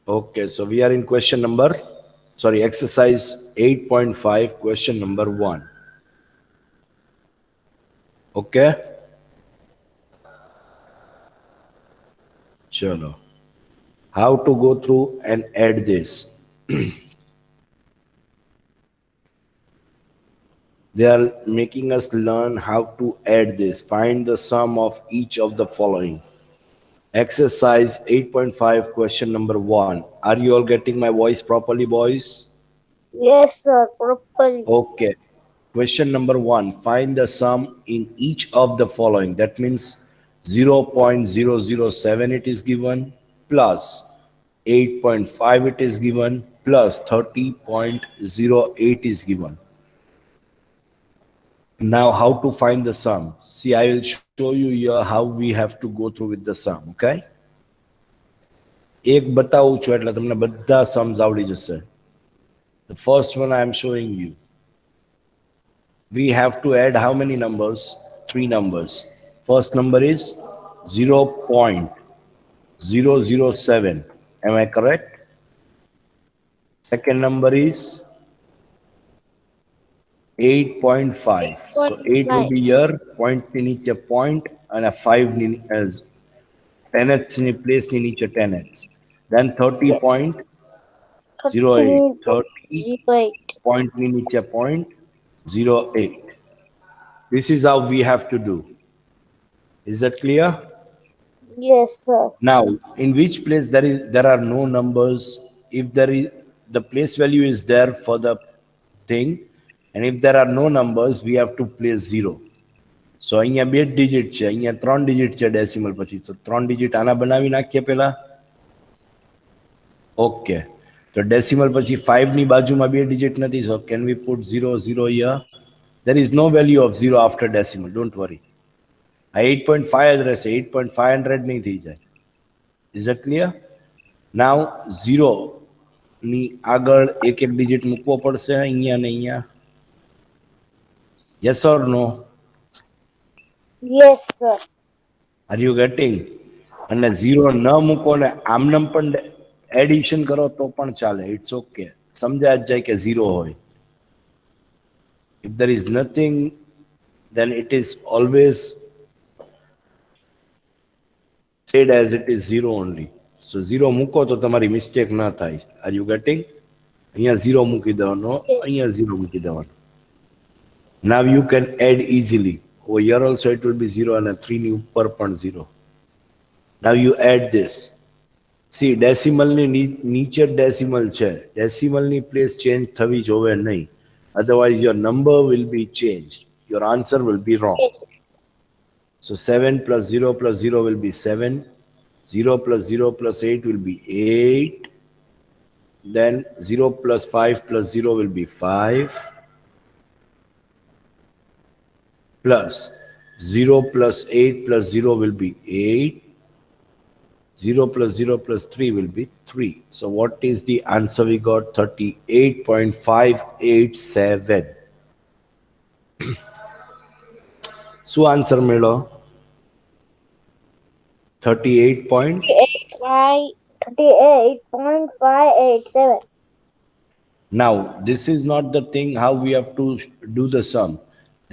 Okay, so we are in question number, sorry, exercise 8.5, question number 1. Okay, chalo. How to go through and add this? They are making us learn how to add this. Find the sum of each of the following. Exercise 8.5, question number 1. Are you all getting my voice properly, boys? Yes, sir. Properly. Okay. Question number 1. Find the sum in each of the following. That means 0.007 it is given, plus 8.5 it is given, plus 30.08 is given. Now, how to find the sum? See, I will show you here how we have to go through with the sum, okay? એક બતાવું છું એટલે તમને બધા sums આવડી જશે. The first one I am showing you. We have to add how many numbers? 3 numbers. First number is 0.007. Am I correct? Second number is 8.5. So 8 will be here, point ની નીચે point અને 5 ની as tenths ની place ની નીચે tenths. Then 30.08. 30 point ની નીચે point 08. This is how we have to do. Is that clear? Yes, sir. Now, in which place there are no numbers, if there is the place value is there for the thing, and if there are no numbers, we have to place 0. So અહીંયા બે digit છે, અહીંયા 3 digit છે decimal પછી, તો 3 digit આના બનાવી નાખીએ પહેલા. ઓકે, તો ડેસિમલ પછી 5 ની બાજુમાં બે ડિજિટ નથી, so can we put 0 0 here? There is no value of 0 after decimal, don't worry. આ 8.5 જ રહેશે, 8.500 નહીં થઈ જાય. Is that clear? Now 0 ની આગળ એક એક ડિજિટ મૂકવો પડશે અહીંયા ને અહીંયા. Yes or no? Yes, sir. Are you getting? અને 0 ન મૂકો ને આમનામ પણ એડિશન કરો તો પણ ચાલે, ઇટ્સ ઓકે. સમજાય જ જાય કે 0 હોય. If there is nothing, then it is always said as it is 0 only. So 0 મૂકો તો તમારી મિસ્ટેક ના થાય. Are you getting? અહીંયા 0 મૂકી દેવાનો, અહીંયા 0 મૂકી દેવાનો. Now you can add easily. Over here also it will be 0 and 3 ની ઉપર પણ 0. Now you add this. See, decimal ની નીચે decimal છે. Decimal ની place change થવી જોવે નહીં. Otherwise your number will be changed. Your answer will be wrong. Yes. So 7 plus 0 will be 7. 0 plus 0 plus 8 will be 8. Then 0 plus 5 plus 0 will be 5. Plus 0 plus 8 plus 0 will be 8. 0 plus 0 plus 3 will be 3. So what is the answer we got? 38.587. શું answer મળ્યો? 38.587. Now, this is not the thing how we have to do the sum.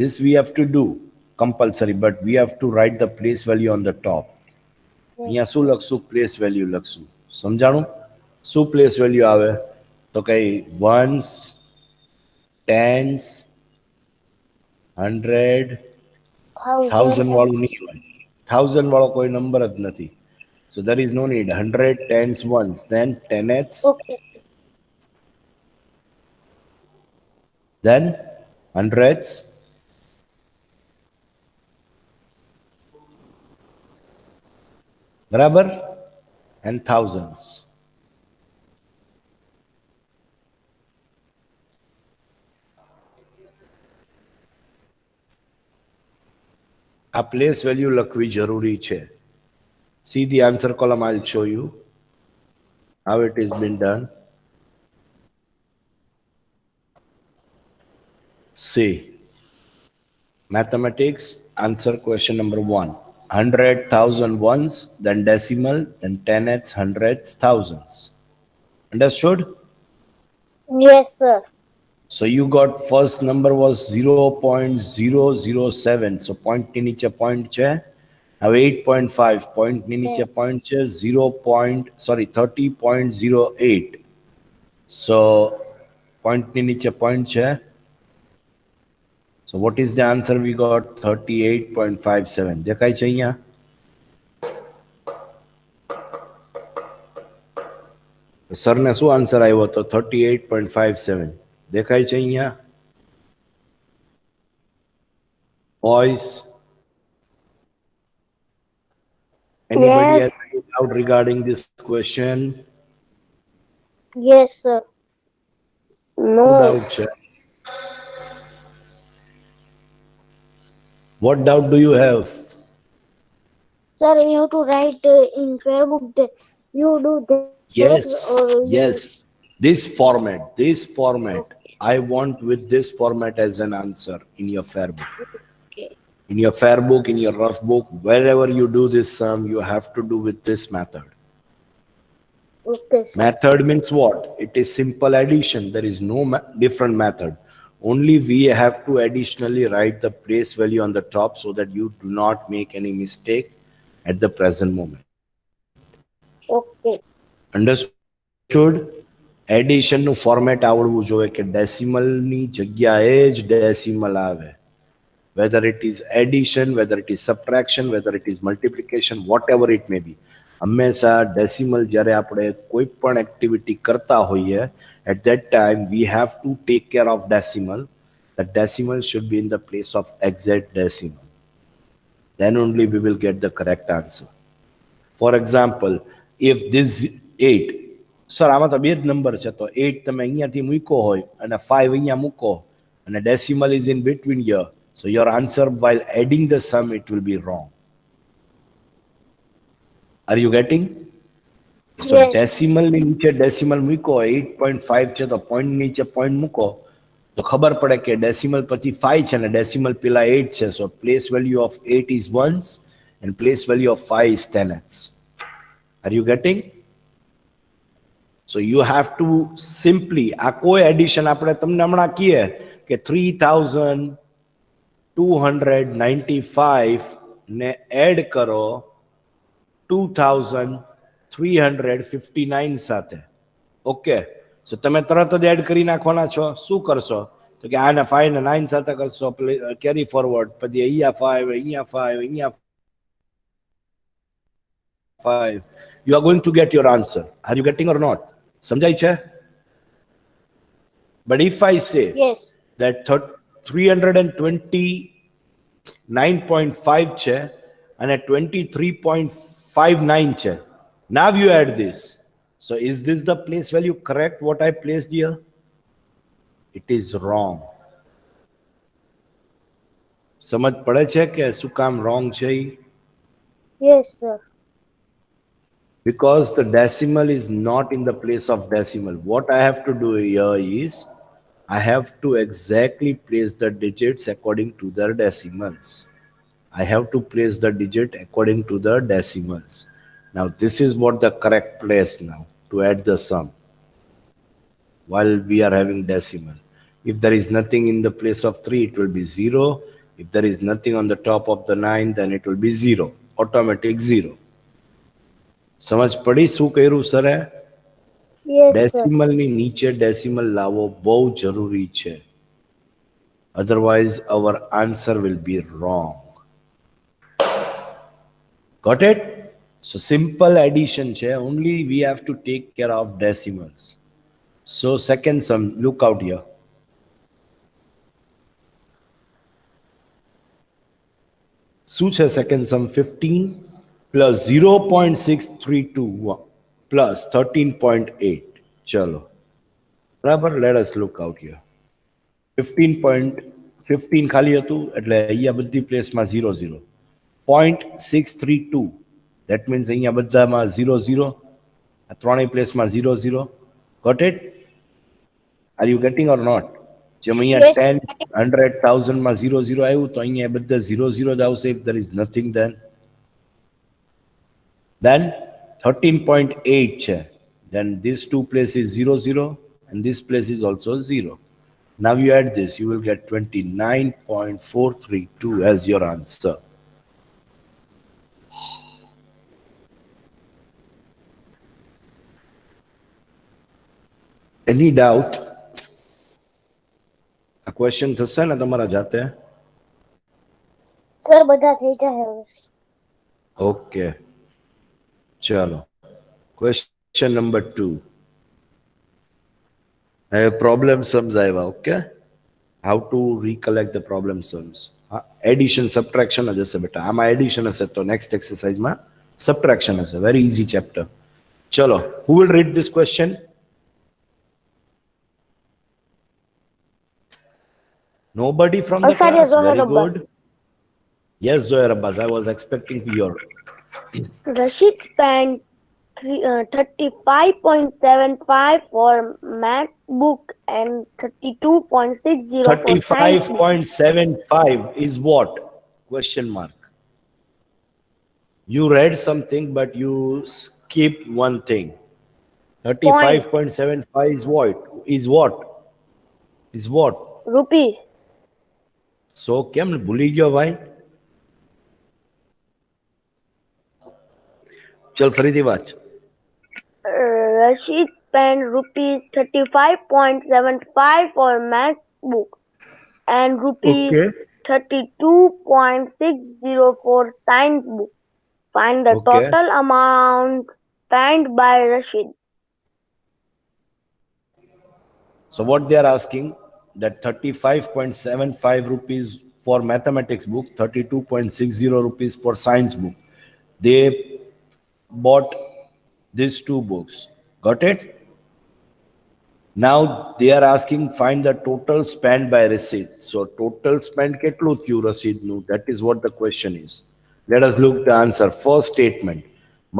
This we have to do compulsory, but we have to write the place value on the top. અહીંયા શું લખશું? Place value લખશું. સમજાણું? શું place value આવે? તો કઈ once, tense, 100, 1000 વાળું નહીં હોય. 1000 વાળો કોઈ નંબર જ નથી. So there is no need. 100, tens, ones, then 10ths, Okay. then hundreds, બરાબર, and thousands. આ પ્લેસ વેલ્યુ લખવી જરૂરી છે. See the answer column, I'll show you how it is been done. See, mathematics, answer question number 1. 100,000 ones, then decimal, then tenths, hundreds, thousands. Understood? Yes, sir. So you got first number was 0.007. So point ની નીચે point છે. હવે 8.5 point ની નીચે point છે 0. Sorry 30.08. So point ની નીચે point છે. So what is the answer we got? 38.57. દેખાય છે અહીંયા? સરને શું આન્સર આવ્યો હતો? 38.57. દેખાય છે અહીંયા? Boys, anybody Yes. has any doubt regarding this question? Yes, sir. No No. doubt, sir. What doubt do you have? Sir, you have to write in fair book that you do that Yes, or yes. This format. I want with this format as an answer in your fair book. Okay. In your fair book, in your rough book, wherever you do this sum, you have to do with this method. Okay, sir. Method means what? It is simple addition. There is no different method. Only we have to additionally write the place value on the top so that you do not make any mistake at the present moment. Okay. Understood? Addition નું format આવડવું જોઈએ કે decimal ની જગ્યાએ જ decimal આવે. Whether it is addition, whether it is subtraction, whether it is multiplication, whatever it may be. હંમેશા decimal જ્યારે આપણે કોઈ પણ એક્ટિવિટી કરતા હોઈએ, at that time we have to take care of decimal. The decimal should be in the place of exact decimal. Then only we will get the correct answer. For example, if this 8, sir આમાં તો બે જ number છે, તો 8 તમે અહીંયાથી મૂકો હોય અને 5 અહીંયા મૂકો અને decimal is in between here, so your answer while adding the sum it will be wrong. Are you getting? So Yes. decimal ની નીચે decimal મૂકો, 8.5 છે તો point ની નીચે point મૂકો તો ખબર પડે કે decimal પછી 5 છે ને decimal પેલા 8 છે, so place value of 8 is ones and place value of 5 is tenths. Are you getting? So you have to simply આ કોઈ addition આપણે તમને હમણાં કહીએ કે 3,295 ને એડ કરો 2,359 સાથે. ઓકે, સો તમે તરત જ એડ કરી નાખવાના છો. શું કરશો? તો કે આને 5 ને 9 સાથે કરશો, કેરી ફોરવર્ડ, પછી અહીંયા 5, અહીંયા 5, અહીંયા 5. You are going to get your answer. Are you getting or not? સમજાય છે? But if I say Yes. that 329.5 છે અને 23.59 છે. Now you add this. So is this the place value correct what I placed here? It is wrong. સમજ પડે છે કે શું કામ wrong છે? Yes, sir. Because the decimal is not in the place of decimal. What I have to do here is I have to exactly place the digits according to their decimals. I have to place the digit according to the decimals. Now this is what the correct place now to add the sum while we are having decimal. If there is nothing in the place of 3, it will be 0. If there is nothing on the top of the 9, then it will be 0. Automatic 0. સમજ પડી શું કર્યું સરે? Yes, sir. Decimal ની નીચે decimal લાવવો બહુ જરૂરી છે. Otherwise our answer will be wrong. Got it? So simple addition છે. Only we have to take care of decimals. So second sum, look out here. શું છે second sum? 15 plus 0.632 plus 13.8. ચલો બરાબર. Let us look out here. 15 ખાલી હતું એટલે અહીંયા બધી પ્લેસમાં 0 0. 0.632, that means અહીંયા બધામાં 0 0. આ ત્રણેય પ્લેસમાં 0 0. Got it? Are you getting or not? જેમ અહીંયા Yes. 10, 100, 1000 માં 0 0 આવ્યું તો અહીંયા બધા 0 0 જ આવશે if there is nothing then. Then 13.8 છે. Then this two place is 0 0 and this place is also 0. Now you add this, you will get 29.432 as your answer. Any doubt? A question થશે ને તમારા જાતે? સર બધા થઈ જાય હવે. Okay. ચલો. Question number 2. Problem sums આવ્યા, okay? How to recollect the problem sums. Addition, subtraction જ હશે બેટા. આમાં addition હશે તો next exercise માં subtraction હશે. Very easy chapter. ચલો. Who will read this question? Nobody from the Asarya class? Zohar Very Abbas. good. Yes, Zohar Abbas. I was expecting to hear. Rashid spent 35.75 for MacBook and 32.60 for science book. 35.75 is what? Question mark. You read something, but you skipped one thing. 35.75 is what? Is what? Is what? Rupees. So, કેમ ભૂલી ગયો ભાઈ? ચલ ફરીથી વાંચ. Rashid spent rupees 35.75 for MacBook and rupees 32.60 for science book. Find the Okay. total amount spent by Rashid. So what they are asking, that 35.75 rupees for mathematics book, 32.60 rupees for science book. They bought these two books. Got it? Now they are asking find the total spent by Rashid. So total spent ketlu thyu Rashid nu? That is what the question is. Let us look the answer. First statement.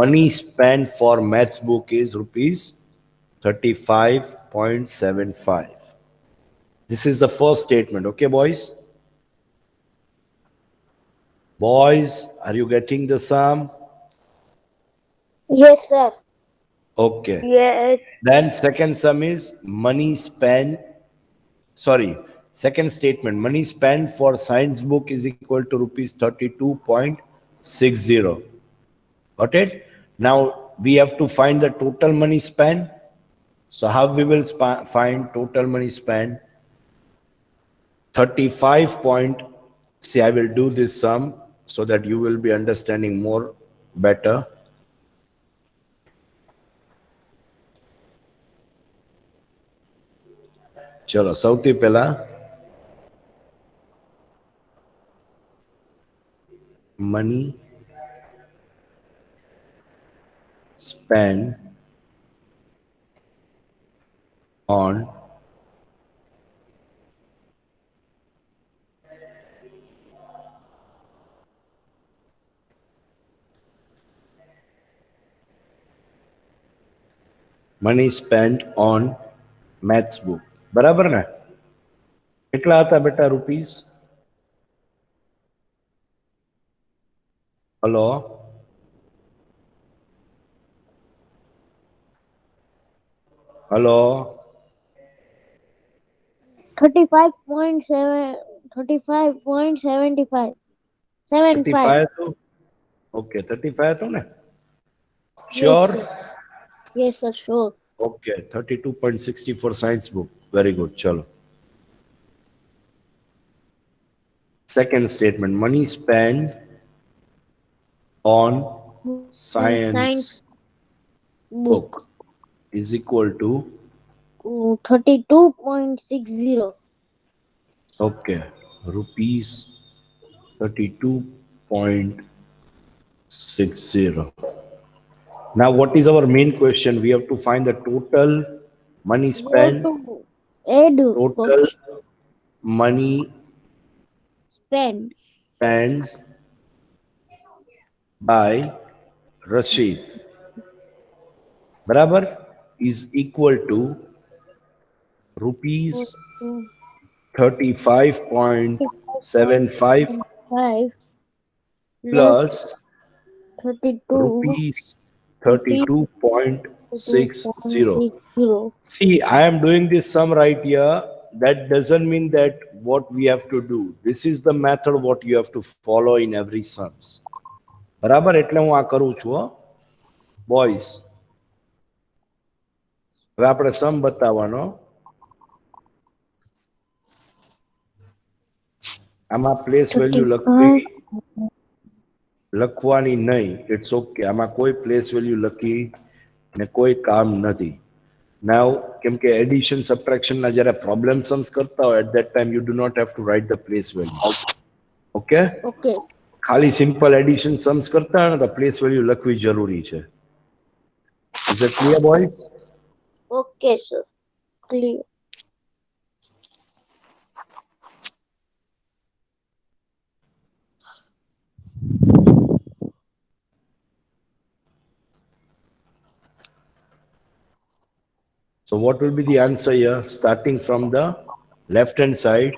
Money spent for maths book is rupees 35.75. This is the first statement. Okay, boys? Boys, are you getting the sum? Yes, sir. Okay. Yes. Then second sum is money spent. Sorry. Second statement. Money spent for science book is equal to rupees 32.60. Got it? Now we have to find the total money spent. So how we will find total money spent? 35 point. See, I will do this sum so that you will be understanding more better. ચલો સૌથી પહેલા money spent on maths book. બરાબર ને? કેટલા હતા બેટા rupees? Hello? Hello? 35.75. 35 હતું? Okay 35 હતું ને? Sure? Yes, sir, sure. Okay, 32.60 for science book. Very good. Chalo. Second statement. Money spent on science book is equal to 32.60. okay, rupees 32.60. Now, what is our main question? We have to find the total money spent. Total money spent by Rashid. Barabar is equal to rupees 35.75 plus 32 rupees 32.60. 2.60. See, I am doing this sum right here. That doesn't mean that what we have to do. This is the method what you have to follow in every sums. બરાબર એટલે હું આ કરું છું boys. હવે આપણે સમ બતાવવાનો. આમાં પ્લેસ વેલ્યુ લખવાની નહીં. It's okay. આમાં કોઈ પ્લેસ વેલ્યુ લખી ને કોઈ કામ નથી. Now, કેમ કે એડિશન સબટ્રેક્શન ના જ્યારે પ્રોબ્લેમ સમ્સ કરતા હોય at that time you do not have to write the place value. Okay? Okay. ખાલી સિમ્પલ એડિશન સમ્સ કરતા હોય ને તો પ્લેસ વેલ્યુ લખવી જરૂરી છે. Is it clear, boys? Okay, sir. Clear. So what will be the answer here? Starting from the left hand side,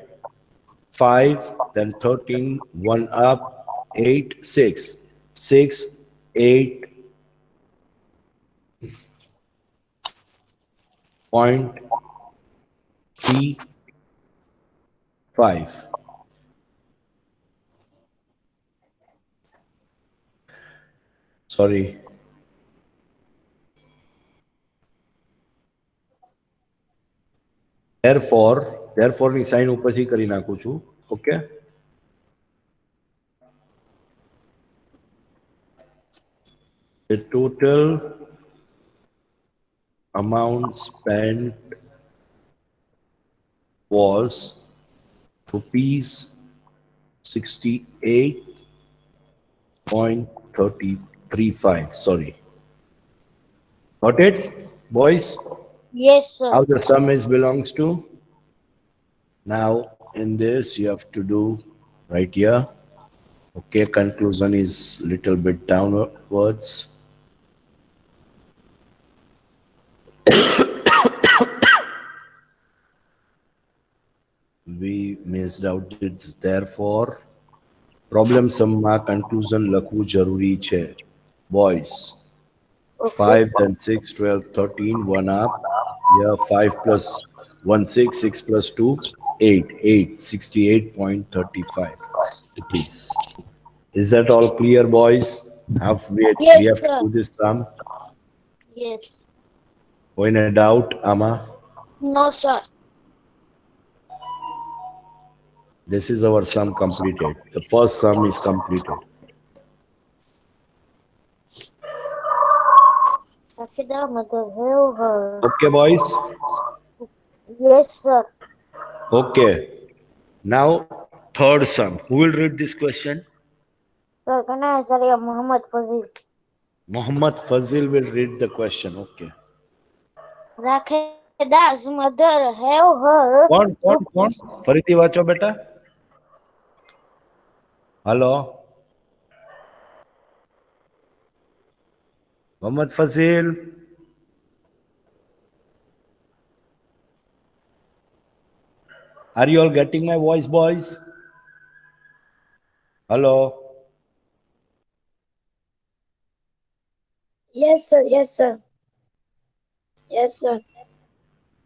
5, then 13, 1 up, 8, 6. 6, 8, point 3, 5. Sorry. Therefore ની sign ઉપરથી કરી નાખું છું. Okay. The total amount spent was rupees 68.35. Sorry. Got it, boys? Yes, sir. How the sum is belongs to? Now in this you have to do right here. Okay, conclusion is little bit downwards. We missed out this. Therefore problem sum માં conclusion લખવું જરૂરી છે boys. 5 then 6 12 13 1 up. Yeah, 5 plus 1 6 6 plus 2 8 68.35 it is. Is that all clear, boys? We have to do this sum. Yes. Any doubt, Ama? No, sir. This is our sum completed. The first sum is completed. Rakshida mother have her. Okay, boys? Yes, sir. Okay. Now, third sum. Who will read this question? Sir, can I answer your Muhammad Fazil? Muhammad Fazil will read the question. Okay. Rakhida's mother have her. કોણ? ફરીથી વાંચો બેટા. Hello. Muhammad Fazil. Are you all getting my voice, boys? Hello. Yes, sir. Yes, sir. Yes, sir.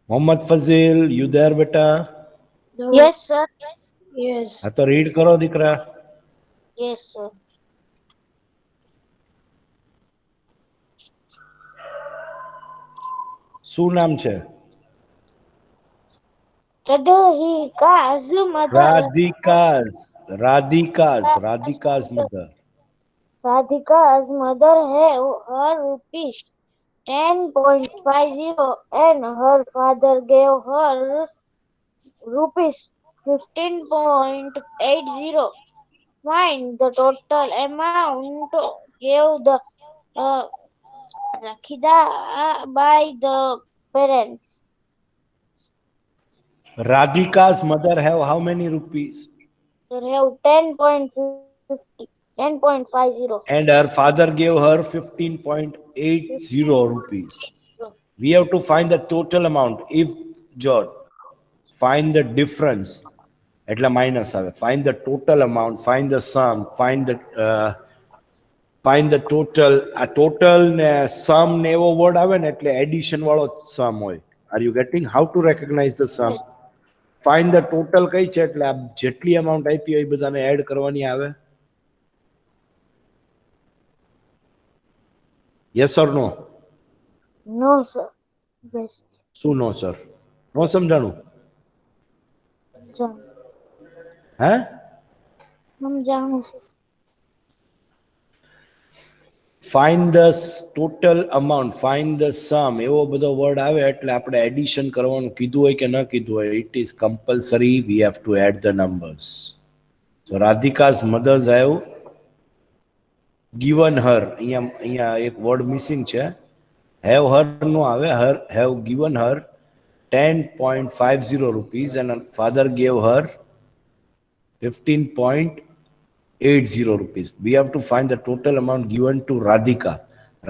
Muhammad Fazil, you there, beta? No. Yes, sir. Yes. હા તો read કરો દીકરા. Yes, sir. શું નામ છે? Radhika's mother. Radhika's mother. Radhika's mother have her rupees 10.50 and her father gave her rupees 15.80. Find the total amount gave the Rakhida by the parents. Radhika's mother have how many rupees? They have 10.50. And her father gave her 15.80 rupees. We have to find the total amount. If George, find the difference. એટલે minus આવે. Find the total amount, find the sum, find find the total. આ total ને sum ને એવો word આવે ને એટલે addition વાળો sum હોય. Are you getting how to recognize the sum? Find the total કઈ છે એટલે આ જેટલી amount આપી હોય એ બધાને add કરવાની આવે. Yes or no? No, sir. Yes. શું no sir? No સમજાણું? Sir. હે? સમજાણું sir. Find the total amount, find the sum એવો બધો word આવે એટલે આપણે addition કરવાનું કીધું હોય કે ન કીધું હોય, it is compulsory, we have to add the numbers. So Radhika's mothers have given her, અહીંયા એક word missing છે, have her નો આવે, her have given her 10.50 rupees and her father gave her 15.80 rupees. We have to find the total amount given to Radhika.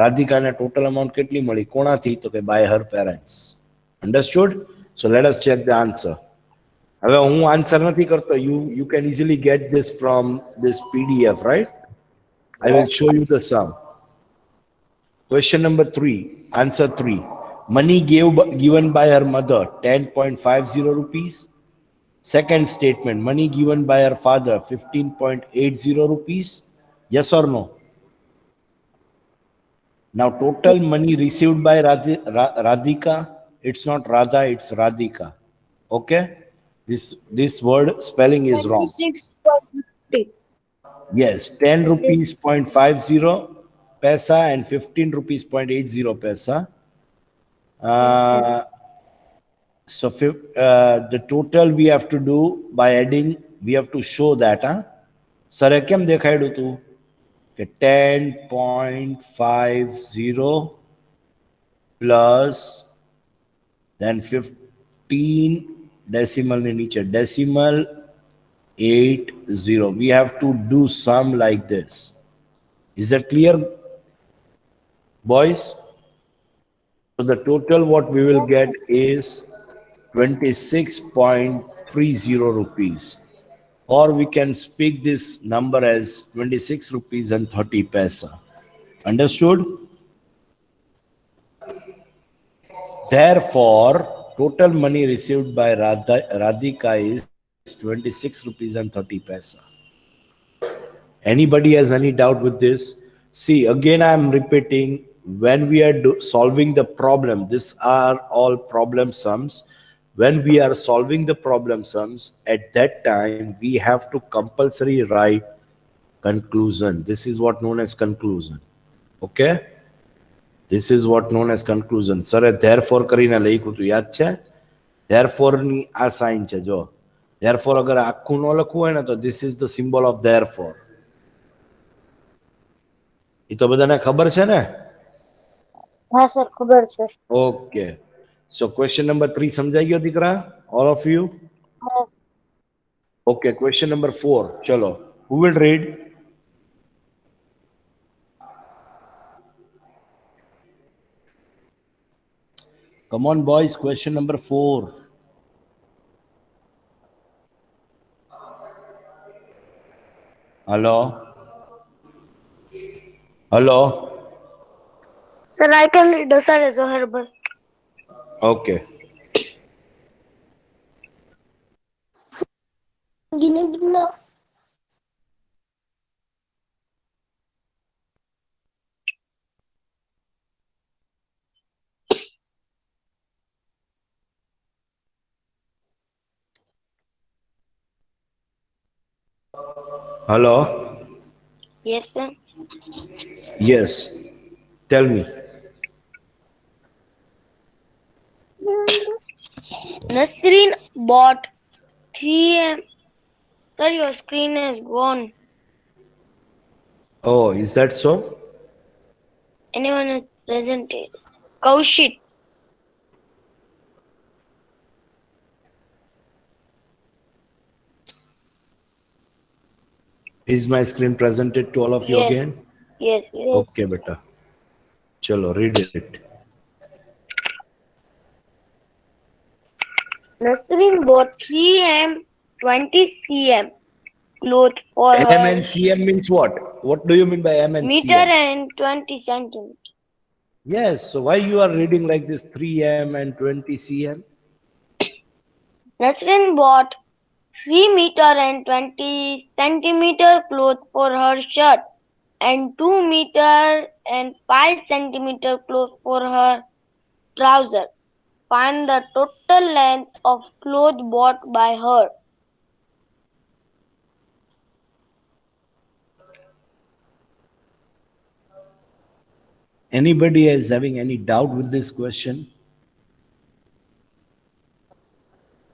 Radhika ne total amount કેટલી મળી? કોણાથી? તો કે by her parents. Understood? So let us check the answer. હવે હું answer નથી કરતો. You can easily get this from this PDF, right? I will show you the sum. Question number 3, answer 3. Money given by her mother 10.50 rupees. Second statement, money given by her father 15.80 rupees. Yes or no? Now total money received by Radhika, it's not Radha, it's Radhika. Okay? This word spelling is wrong. 26.50. Yes, 10 rupees 0.50 paisa and 15 rupees 0.80 paisa. So the total we have to do by adding, we have to show that. Sir, કેમ દેખાડ્યું તું કે 10.50 plus then 15 decimal ની નીચે decimal 80. We have to do sum like this. Is that clear, boys? So the total what we will get is 26.30 rupees, or we can speak this number as 26 rupees and 30 paisa. Understood? Therefore, total money received by Radhika is 26 rupees and 30 paisa. Anybody has any doubt with this? See, again I am repeating, when we are solving the problem, these are all problem sums. When we are solving the problem sums, at that time we have to compulsory write conclusion. This is what known as conclusion. Okay? This is what known as conclusion. Sir, therefore કરીને લખ્યું હતું, યાદ છે? Therefore ની આ sign છે જો. Therefore અગર આખું ન લખવું હોય ને તો this is the symbol of therefore. એ તો બધાને ખબર છે ને? હા સર ખબર છે. Okay. So question number 3 સમજાઈ ગયો દીકરા? All of you? Okay, question number 4. ચલો. Who will read? Come on boys, question number 4. Hello? Hello? Sir, I can read the sir as a bus. Okay. Gina. Hello? Yes, sir. Yes. Tell me. Nasreen bought 3M. Sir, your screen is gone. Oh, is that so? Anyone is presented? Kaushik. Is my screen presented to all of you Yes. again? Yes, yes. Okay, beta. Chalo, read it. Nasreen bought 3M 20 cm cloth for M her and cm means what? What do you mean by M and meter cm? and 20 centimeter. Yes, so why you are reading like this 3m and 20 cm? Nasrin bought 3 meter and 20 centimeter cloth for her shirt and 2 meter and 5 centimeter cloth for her trouser. Find the total length of cloth bought by her. Anybody is having any doubt with this question?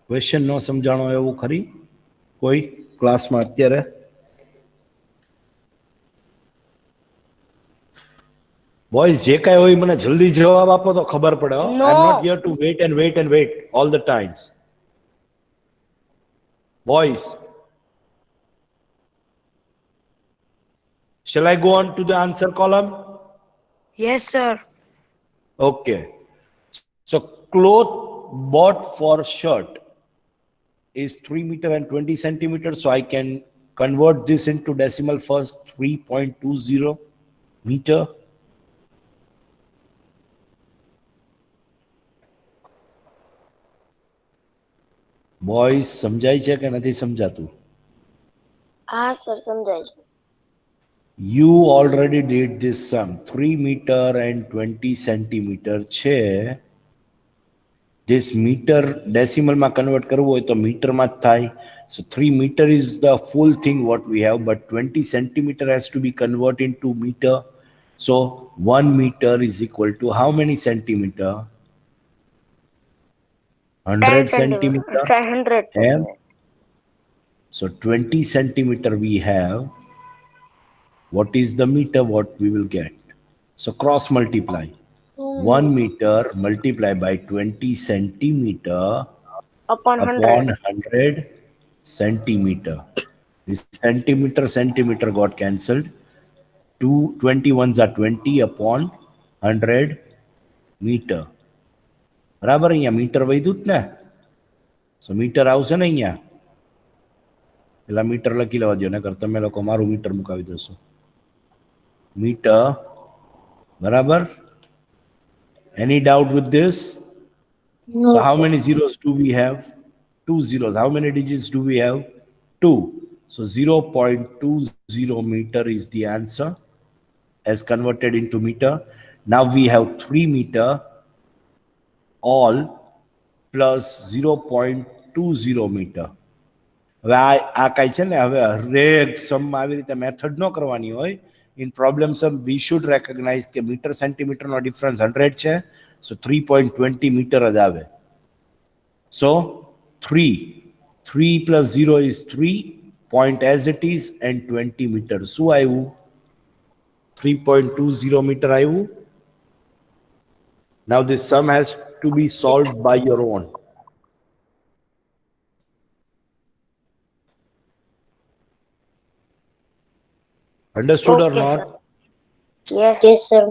Question no સમજાણો એવું ખરી કોઈ ક્લાસમાં અત્યારે? Boys જે કાંઈ હોય મને જલ્દી જવાબ આપો તો ખબર પડે. No. I am not here to wait and wait and wait all the times. Boys, shall I go on to the answer column? Yes, sir. Okay. So cloth bought for shirt is 3 meter and 20 centimeters. So I can convert this into decimal first, 3.20 meter. Boys, સમજાય છે કે નથી સમજાતું? Ah, sir, સમજાય છે. You already did this sum. 3 meter and 20 centimeter છે. This meter decimal માં convert કરવું હોય તો meter માં જ થાય. So 3 meter is the full thing what we have, but 20 centimeter has to be converted into meter. So 1 meter is equal to how many centimeter? 100 centimeter. 100 And so 20 centimeter we have. What is the meter? What we will get? So cross multiply. 1 meter multiplied by 20 centimeter upon upon 100. 100 centimeter. This centimeter got cancelled. 21s are 20 upon 100 meter. બરાબર, અહીંયા metre વધ્યું જ ને? સો metre આવશે ને અહીંયા? પેલા metre લખી લેવા દો, નકર તમે લોકો મારું મીટર મુકાવી દેશો. મીટર, બરાબર? Any doubt with this? No, So how sir. many zeros do we have? 2 zeros. How many digits do we have? 2. So 0.20 meter is the answer as converted into meter. Now we have 3 meter all plus 0.20 meter. હવે આ કાંઈ છે ને, હવે હરેક સમમાં આવી રીતે method ન કરવાની હોય. In problem sum we should recognise કે મીટર સેન્ટીમીટરનો ડિફરન્સ 100 છે. સો 3.20 મીટર જ આવે. સો 3 plus 0 is 3, point as it is, and 20 meter. શું આવ્યું? 3.20 meter આવ્યું. Now this sum has to be solved by your own. Understood or Okay, not? sir. Yes, sir.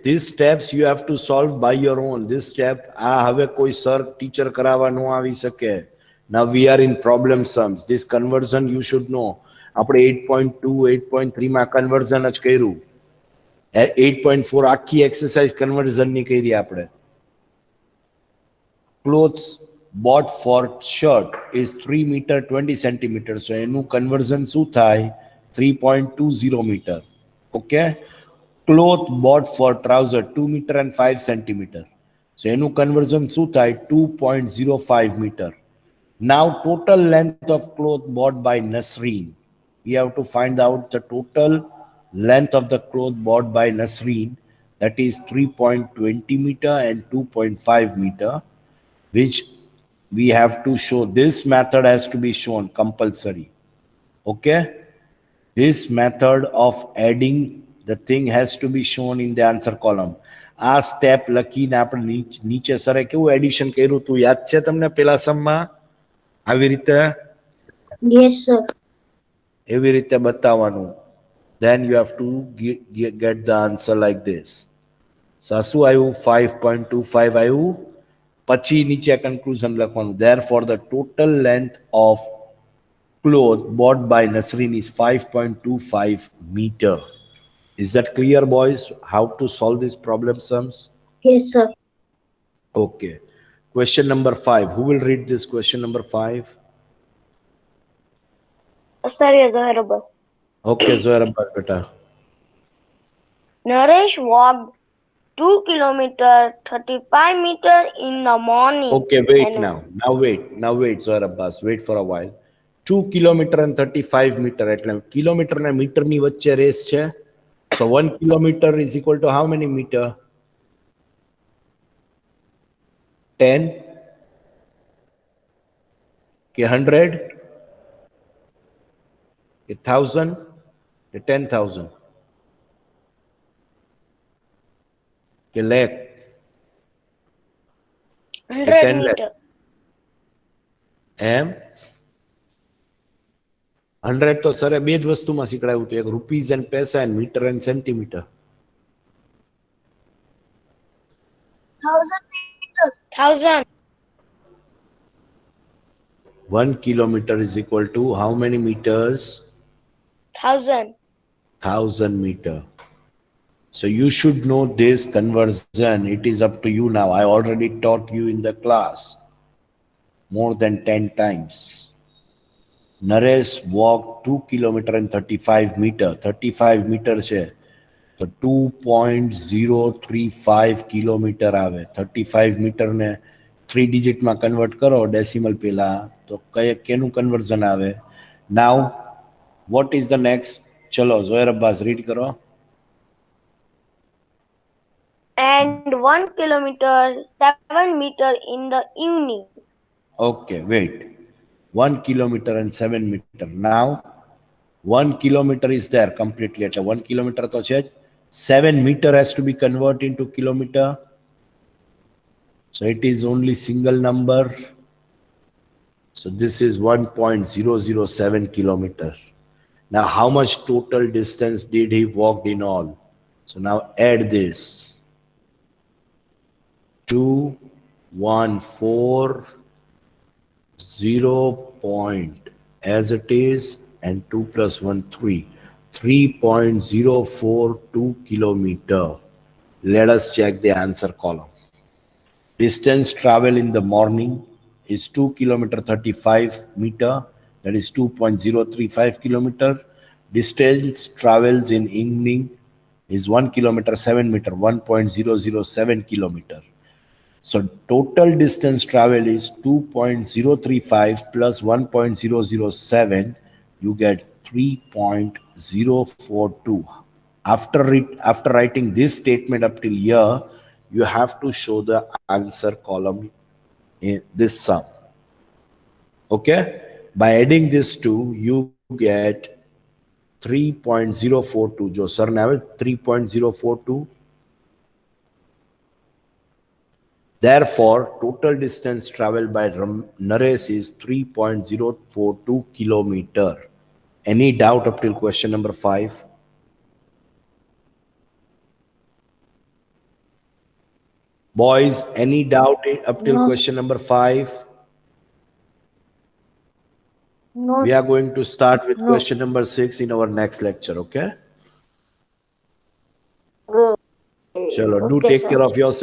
These steps you have to solve by your own. This step આ હવે કોઈ sir teacher કરાવવા ન આવી શકે. Now we are in problem sums. This conversion you should know. આપણે 8.2 8.3 માં conversion જ કર્યું. 8.4 આખી એક્સરસાઇઝ કન્વર્ઝન ની કરી આપણે. Clothes bought for shirt is 3 meter 20 centimeter. So એનું કન્વર્ઝન શું થાય? 3.20 meter. Okay. Cloth bought for trouser 2 meter and 5 centimeter. So એનું કન્વર્ઝન શું થાય? 2.05 meter. Now total length of cloth bought by Nasreen. We have to find out the total length of the cloth bought by Nasreen, that is 3.20 meter and 2.5 meter, which we have to show. This method has to be shown compulsory. Okay. This method of adding the thing has to be shown in the answer column. આ step લખીને આપણે નીચે સરે કેવું addition કર્યું તું યાદ છે તમને પેલા સમમાં? આવી રીતે? Yes, sir. એવી રીતે બતાવવાનું. Then you have to get the answer like this. So શું આવ્યું? 5.25 આવ્યું. પછી નીચે કન્ક્લુઝન લખવાનું. Therefore the total length of cloth bought by Nasreen is 5.25 meter. Is that clear, boys? How to solve this problem sums? Yes, sir. Okay. Question number 5. Who will read this question number 5? Sir, yes, Zohair Abbas. Okay, Zohair Abbas, beta. Naresh walked 2 kilometer 35 meter in the morning. Okay, wait and now. Now wait, Zohair Abbas. Wait for a while. 2 kilometer and 35 meter. એટલે kilometre અને metre ની વચ્ચે race છે. So 1 kilometer is equal to how many meter? 10 કે 100 કે 1000 કે 10,000 કે lakh 100 10 lakh. meter. એમ 100 તો સરે બે જ વસ્તુમાં શીખડાયું હતું, એક રૂપીઝ એન્ડ પૈસા and metre and centimetre. 1,000 meters. 1000. 1 kilometer is equal to how many meters? 1000. 1000 meter. So you should know this conversion. It is up to you now. I already taught you in the class more than 10 times. Naresh walked 2 kilometer and 35 meter. 35 meter છે તો 2.035 kilometre આવે. 35 metre ને 3 digit માં convert કરો decimal પેલા તો કેનું conversion આવે? Now what is the next? ચલો ઝોહેર અબ્બાસ રીડ કરો. And 1 kilometer 7 meter in the evening. Okay, wait. 1 kilometer and 7 meter. Now 1 kilometer is there completely. એટલે 1 kilometer તો છે જ. 7 meter has to be converted into kilometer. So it is only single number. So this is 1.007 kilometer. Now how much total distance did he walk in all? So now add this. 214 point as it is, and 2 plus 1 3. 3.042 kilometer. Let us check the answer column. Distance travel in the morning is 2 kilometer 35 meter, that is 2.035 kilometer. Distance travels in evening is 1 kilometer 7 meter, 1.007 kilometer. So total distance travel is 2.035 plus 1.007, you get 3.042. After writing this statement up till here, you have to show the answer column in this sum. Okay? By adding this two, you get 3.042. Jo sir ne ave 3.042. Therefore, total distance traveled by Naresh is 3.042 kilometer. Any doubt up till question number 5? Boys, any doubt up till No. question number 5? No, We are going to start with No. question number 6 in our next lecture, okay? Good. Chalo, do Okay, take sir. care of yourself.